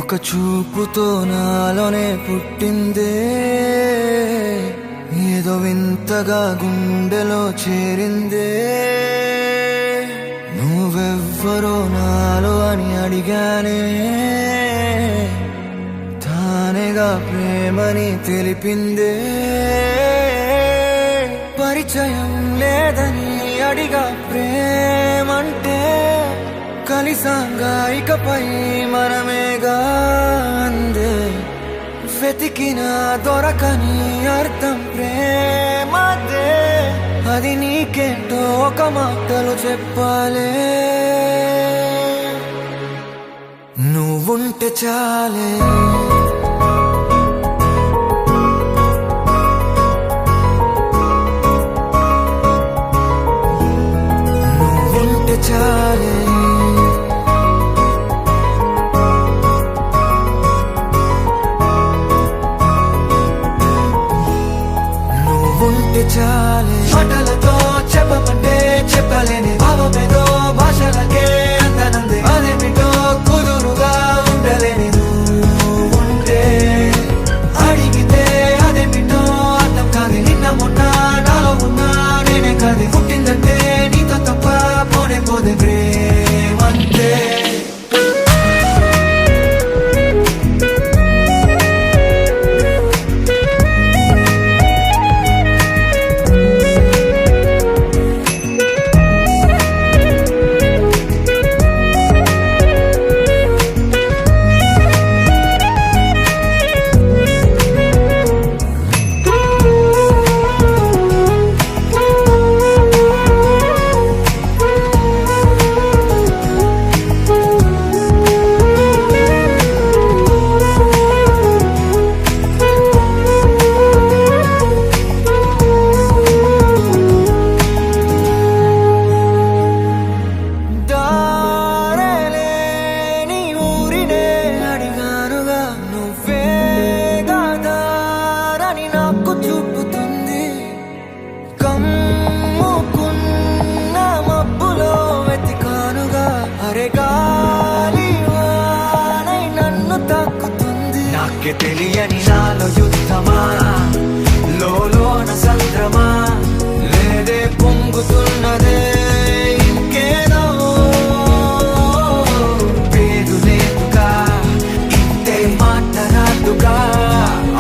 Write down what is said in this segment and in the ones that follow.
ఒక చూపుతో నాలోనే పుట్టిందే, ఏదో వింతగా గుండెలో చేరిందే. నువ్వెవ్వరో నాలో అని అడిగానే, తానేగా ప్రేమని తెలిపిందే. పరిచయం లేదని అడిగా ప్రేమంటే, కలిసాంగా ఇకపై మనమేగా అందే. వెతికిన దొరకని అర్థం ప్రేమదే, అది నీకేంటో ఒక మాటలు చెప్పాలే. నువ్వుంటే చాలే, నువ్వుంటే చాలే. నువ్వుంటే చాలే, మాటలతో చెప్పమంటే చెప్పలేని భావమేదో భాషలకే అందనందే. అదేమిటో కుదురుగా ఉండలేని నువ్వుంటే, అడిగితే అదేమిటో అర్థం కాదు. నిన్న మొన్న నాలో ఉన్నా నేనే కాదు. పుట్టిందంటే నీతో తప్ప పోనే పోదే ప్రేమంతే. చూపుతుంది కమ్ముకున్న మబ్బులో వెతికానుగా. అరే గాలి వానై నన్ను తాకుతుంది. నాకే తెలియని నాలో యుద్ధమా, లోన సంద్రమా, లేదే పొంగుతున్నదే ఇంకేదో. పేరు లేదుగా, ఇంతే మాట్లాడుగా,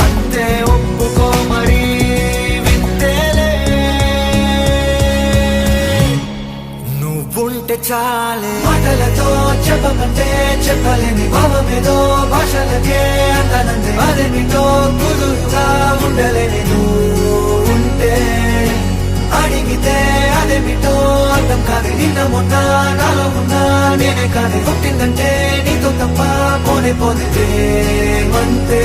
అంతే ఒప్పుకో మరి వింతేలే. నువ్వుంటే చాలే, మాటలతో చెప్పమంటే చెప్పలేని భావమేదో భాషలకే అందనందే. అదేమిటో కుదురుగా ఉండలేని నువ్వుంటే, అడిగితే అదేమిటో అర్థం కాదు. నిన్న మొన్న నాలో ఉన్నా నేనే కాదు. పుట్టిందంటే నీతో తప్ప పోనే పోదే ప్రేమంతే.